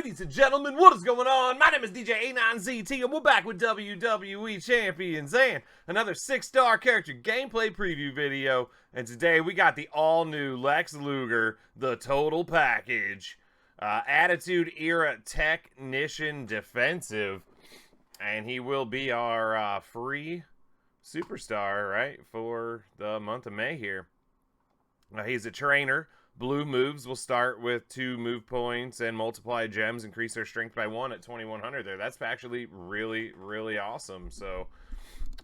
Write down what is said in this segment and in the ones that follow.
Ladies and gentlemen, what is going on? My name is djanonzt, and we're back with WWE Champions and another 6-star character gameplay preview video. And today we got the all-new Lex Luger, the total package. Attitude Era Technician Defensive. And he will be our free superstar, right, for the month of May here. He's a trainer. Blue moves will start with 2 move points and multiply gems, increase their strength by 1 at 2100 there. That's actually really, really awesome. So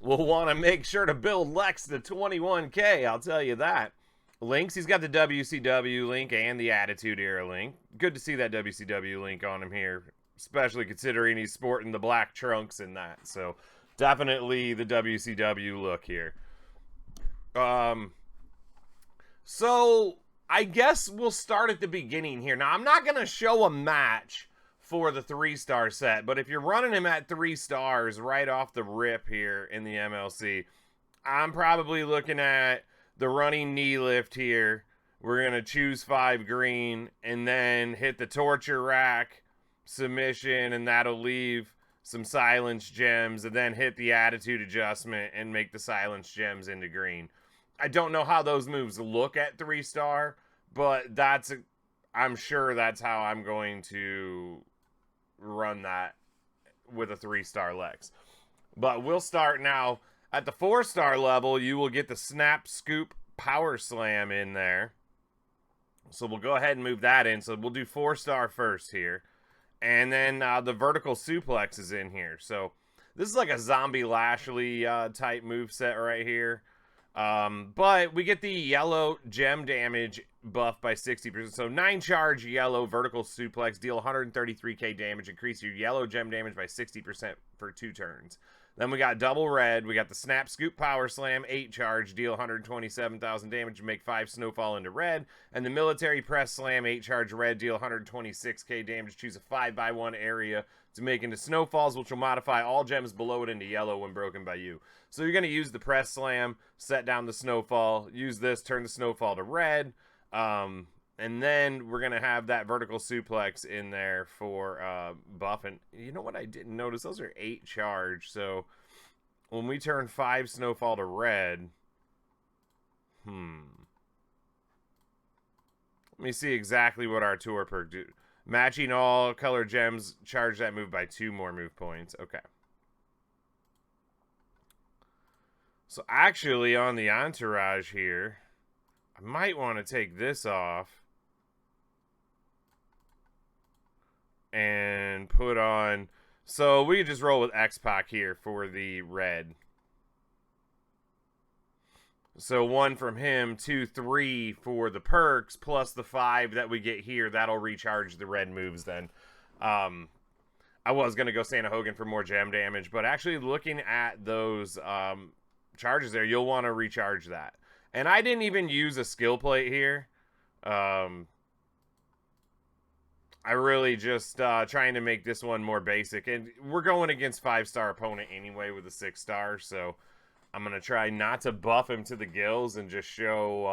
we'll want to make sure to build Lex to 21k, I'll tell you that. Links, he's got the WCW link and the Attitude Era link. Good to see that WCW link on him here, especially considering he's sporting the black trunks and that. So definitely the WCW look here. So I guess we'll start at the beginning here. Now, I'm not going to show a match for the 3-star set, but if you're running him at 3 stars right off the rip here in the MLC, I'm probably looking at the running knee lift here. We're going to choose 5 green and then hit the torture rack submission, and that'll leave some silence gems, and then hit the attitude adjustment and make the silence gems into green. I don't know how those moves look at 3-star, but I'm sure that's how I'm going to run that with a 3-star Lex. But we'll start now. At the 4-star level, you will get the Snap Scoop Power Slam in there. So we'll go ahead and move that in. So we'll do 4-star first here. And then the Vertical Suplex is in here. So this is like a Zombie Lashley type moveset right here. But we get the yellow gem damage buff by 60%. So 9 charge yellow vertical suplex, deal 133k damage, increase your yellow gem damage by 60% for 2 turns. Then we got double red. We got the Snap Scoop Power Slam, 8 charge, deal 127,000 damage, make 5 snowfall into red. And the Military Press Slam, 8 charge red, deal 126k damage, choose a 5x1 area to make into snowfalls, which will modify all gems below it into yellow when broken by you. So you're going to use the Press Slam, set down the snowfall, use this, turn the snowfall to red, and then we're going to have that vertical suplex in there for buff. And you know what I didn't notice? Those are 8 charge, so when we turn 5 snowfall to red, let me see exactly what our tour perk do. Matching all color gems, charge that move by 2 more move points. Okay. So actually on the entourage here, I might want to take this off and put on, so we could just roll with X-Pac here for the red. So 1 from him, 2, 3 for the perks, plus the 5 that we get here. That'll recharge the red moves then. I was going to go Santa Hogan for more gem damage, but actually looking at those charges there, you'll want to recharge that. And I didn't even use a skill plate here. I really just trying to make this one more basic. And we're going against 5-star opponent anyway with a 6-star, so I'm going to try not to buff him to the gills and just show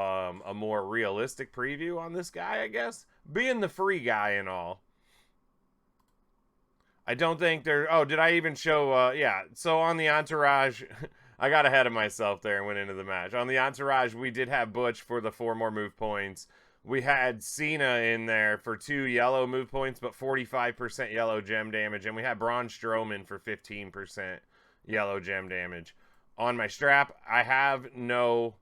a more realistic preview on this guy, I guess. Being the free guy and all. I don't think there... Oh, did I even show... yeah, so on the entourage... I got ahead of myself there and went into the match. On the entourage, we did have Butch for the 4 more move points. We had Cena in there for 2 yellow move points, but 45% yellow gem damage. And we had Braun Strowman for 15% yellow gem damage. On my strap, I have no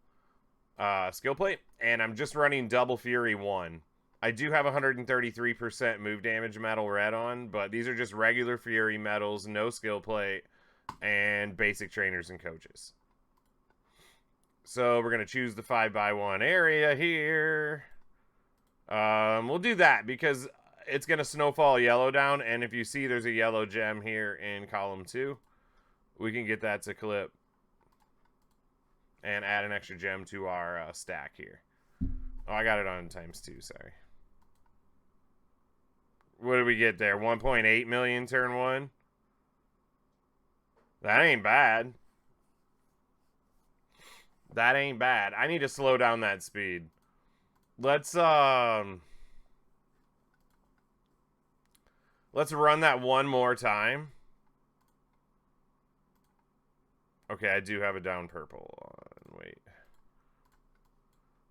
skill plate, and I'm just running Double Fury 1. I do have 133% move damage metal red on, but these are just regular Fury medals, no skill plate, and basic trainers and coaches. So we're going to choose the 5x1 area here. We'll do that because it's going to snowfall yellow down, and if you see there's a yellow gem here in column 2, we can get that to clip and add an extra gem to our stack here. Oh, I got it on ×2, sorry. What did we get there? 1.8 million turn 1? That ain't bad. That ain't bad. I need to slow down that speed. Let's Let's run that one more time. Okay, I do have a down purple. Wait.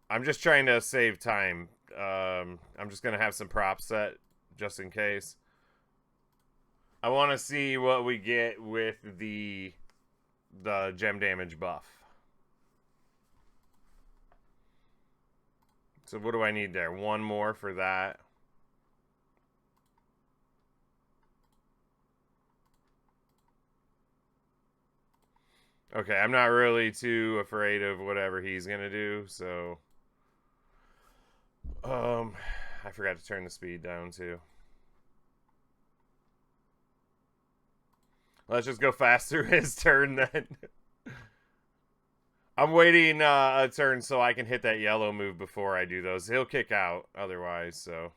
I'm just trying to save time. I'm just going to have some props set just in case. I want to see what we get with the gem damage buff. So what do I need there? One more for that. Okay, I'm not really too afraid of whatever he's going to do, so... I forgot to turn the speed down, too. Let's just go fast through his turn, then. I'm waiting a turn so I can hit that yellow move before I do those. He'll kick out otherwise, so...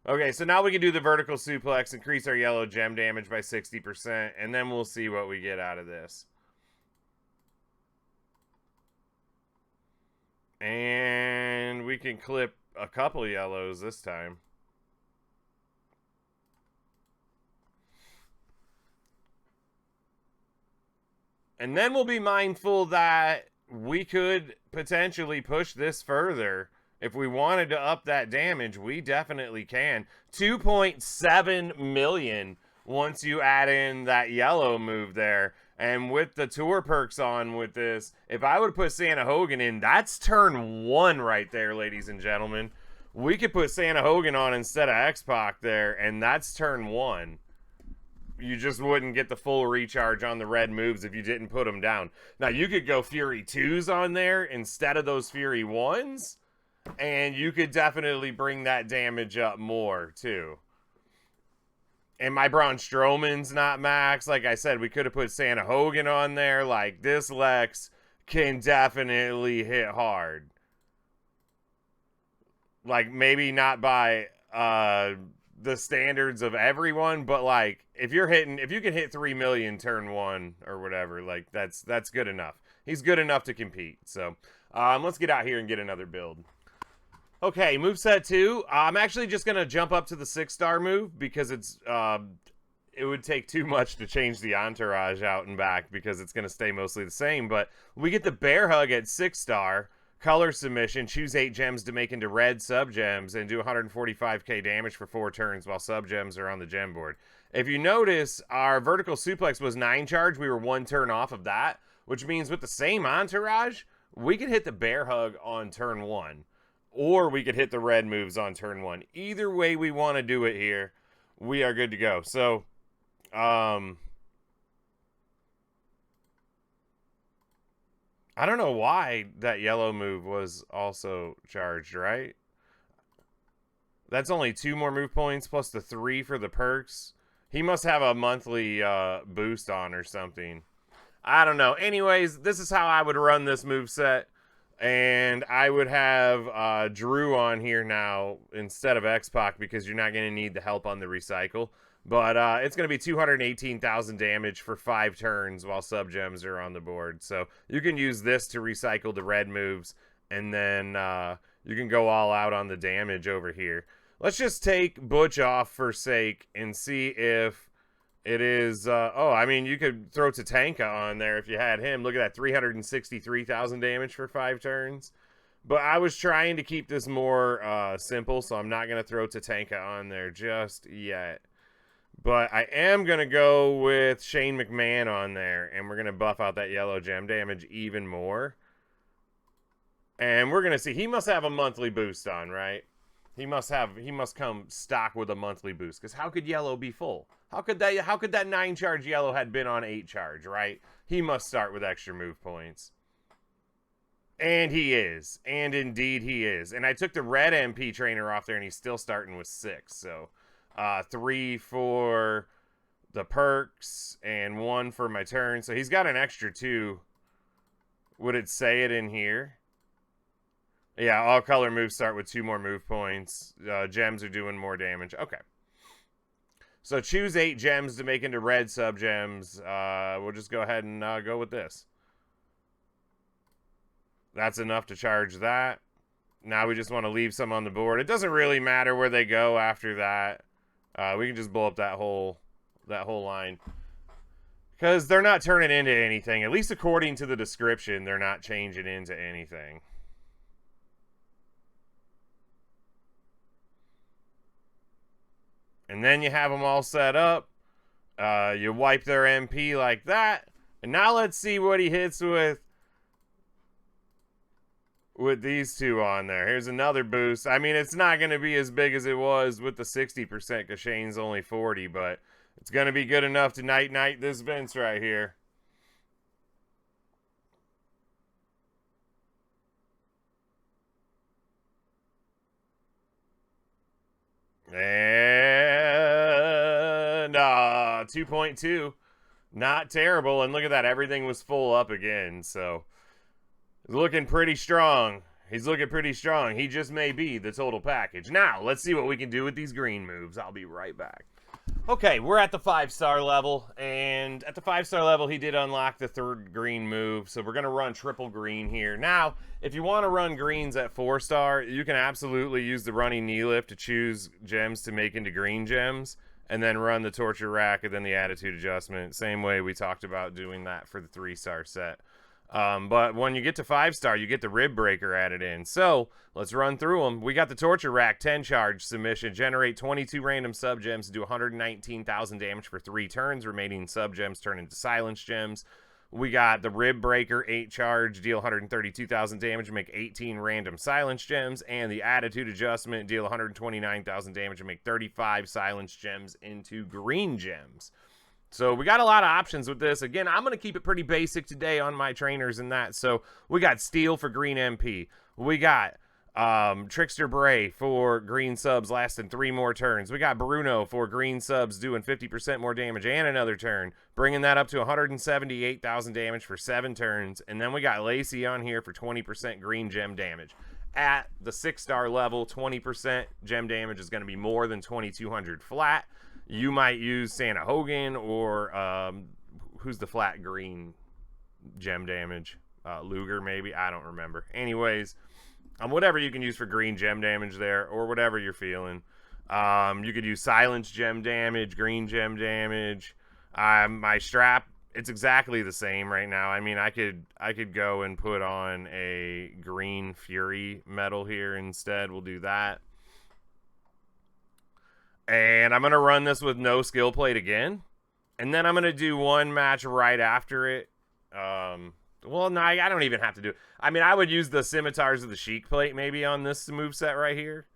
Okay, so now we can do the vertical suplex, increase our yellow gem damage by 60%, and then we'll see what we get out of this. And we can clip a couple yellows this time. And then we'll be mindful that we could potentially push this further. If we wanted to up that damage, we definitely can. 2.7 million once you add in that yellow move there. And with the tour perks on with this, if I would put Santa Hogan in, that's turn 1 right there, ladies and gentlemen. We could put Santa Hogan on instead of X-Pac there, and that's turn 1. You just wouldn't get the full recharge on the red moves if you didn't put them down. Now, you could go Fury 2s on there instead of those Fury 1s. And you could definitely bring that damage up more, too. And my Braun Strowman's not max. Like I said, we could have put Santa Hogan on there. Like, this Lex can definitely hit hard. Like, maybe not by the standards of everyone, but, like, if you can hit 3 million turn 1 or whatever, like, that's good enough. He's good enough to compete. So, let's get out here and get another build. Okay, moveset 2. I'm actually just going to jump up to the 6-star move because it would take too much to change the entourage out and back because it's going to stay mostly the same. But we get the bear hug at 6-star, color submission, choose 8 gems to make into red sub-gems, and do 145k damage for 4 turns while sub-gems are on the gem board. If you notice, our vertical suplex was 9 charge. We were 1 turn off of that, which means with the same entourage, we could hit the bear hug on turn 1. Or we could hit the red moves on turn 1. Either way we want to do it here, we are good to go. So, I don't know why that yellow move was also charged, right? That's only 2 more move points plus the 3 for the perks. He must have a monthly boost on or something. I don't know. Anyways, this is how I would run this moveset. And I would have Drew on here now instead of X-Pac because you're not going to need the help on the recycle. But it's going to be 218,000 damage for 5 turns while sub-gems are on the board. So you can use this to recycle the red moves. And then you can go all out on the damage over here. Let's just take Butch off for sake and see if it is... oh, I mean, you could throw Tatanka on there if you had him. Look at that, 363,000 damage for 5 turns. But I was trying to keep this more simple, so I'm not going to throw Tatanka on there just yet. But I am going to go with Shane McMahon on there, and we're going to buff out that yellow gem damage even more. And we're going to see, he must have a monthly boost on, right? He must come stock with a monthly boost, because how could yellow be full? How could that 9 charge yellow had been on 8 charge, right? He must start with extra move points. And he is. And indeed he is. And I took the red MP trainer off there, and he's still starting with 6. So 3 for the perks and 1 for my turn. So he's got an extra 2. Would it say it in here? Yeah, all color moves start with 2 more move points. Gems are doing more damage. Okay. So choose 8 gems to make into red sub-gems. We'll just go ahead and go with this. That's enough to charge that. Now we just want to leave some on the board. It doesn't really matter where they go after that. We can just blow up that whole line. Because they're not turning into anything. At least according to the description, they're not changing into anything. And then you have them all set up. You wipe their MP like that. And now let's see what he hits with these two on there. Here's another boost. I mean, it's not going to be as big as it was with the 60% because Shane's only 40, but it's going to be good enough to night this Vince right here. And 2.2. Not terrible. And look at that. Everything was full up again. So he's looking pretty strong. He's looking pretty strong. He just may be the total package. Now, let's see what we can do with these green moves. I'll be right back. Okay, we're at the 5-star level, and at the 5-star level, he did unlock the third green move, so we're going to run triple green here. Now, if you want to run greens at 4-star, you can absolutely use the running knee lift to choose gems to make into green gems, and then run the torture rack and then the attitude adjustment. Same way we talked about doing that for the 3-star set. But when you get to 5-star, you get the rib breaker added in. So let's run through them. We got the torture rack 10 charge submission, generate 22 random sub gems to do 119,000 damage for 3 turns. Remaining sub gems turn into silence gems. We got the rib breaker 8 charge, deal 132,000 damage, make 18 random silence gems, and the attitude adjustment, deal 129,000 damage and make 35 silence gems into green gems. So we got a lot of options with this. Again, I'm going to keep it pretty basic today on my trainers and that. So we got Steel for green MP. We got Trickster Bray for green subs lasting 3 more turns. We got Bruno for green subs doing 50% more damage and another turn, bringing that up to 178,000 damage for 7 turns. And then we got Lacey on here for 20% green gem damage. At the 6-star level, 20% gem damage is going to be more than 2,200 flat. You might use Santa Hogan or who's the flat green gem damage? Luger, maybe? I don't remember. Anyways, whatever you can use for green gem damage there or whatever you're feeling. You could use silence gem damage, green gem damage. My strap, it's exactly the same right now. I mean, I could go and put on a green Fury medal here instead. We'll do that. And I'm going to run this with no skill plate again. And then I'm going to do one match right after it. Well, no, I don't even have to do it. I mean, I would use the scimitars of the Sheik plate maybe on this moveset right here.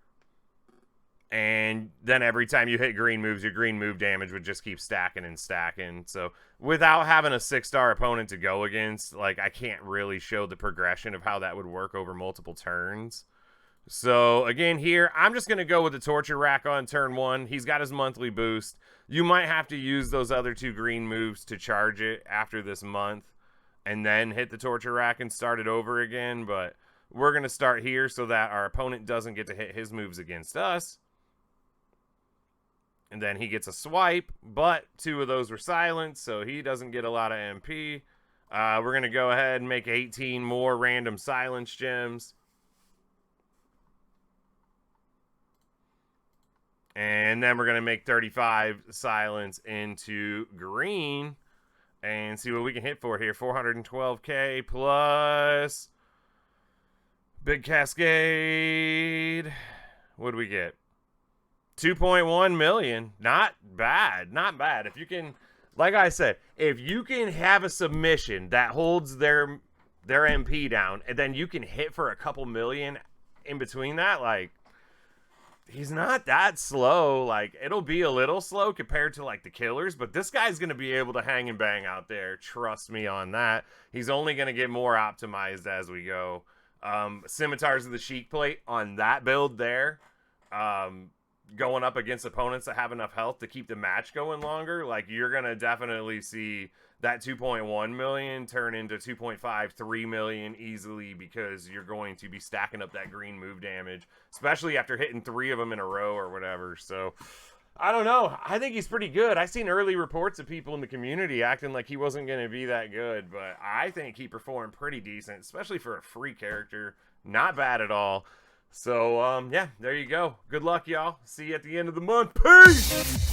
And then every time you hit green moves, your green move damage would just keep stacking and stacking. So without having a 6-star opponent to go against, like, I can't really show the progression of how that would work over multiple turns. So, again, here, I'm just going to go with the torture rack on turn 1. He's got his monthly boost. You might have to use those other 2 green moves to charge it after this month and then hit the torture rack and start it over again. But we're going to start here so that our opponent doesn't get to hit his moves against us. And then he gets a swipe, but 2 of those were silenced, so he doesn't get a lot of MP. We're going to go ahead and make 18 more random silence gems. And then we're going to make 35 silence into green and see what we can hit for here. 412k plus big cascade. What do we get? 2.1 million. Not bad. Not bad. If you can, like I said, if you can have a submission that holds their MP down and then you can hit for a couple million in between that, like, he's not that slow. Like, it'll be a little slow compared to, like, the killers, but this guy's going to be able to hang and bang out there. Trust me on that. He's only going to get more optimized as we go. Scimitars of the Sheik plate on that build there, going up against opponents that have enough health to keep the match going longer, like, you're going to definitely see that 2.1 million turn into 2.5, 3 million easily because you're going to be stacking up that green move damage, especially after hitting 3 of them in a row or whatever. So, I don't know. I think he's pretty good. I've seen early reports of people in the community acting like he wasn't going to be that good, but I think he performed pretty decent, especially for a free character. Not bad at all. So, yeah, there you go. Good luck, y'all. See you at the end of the month. Peace!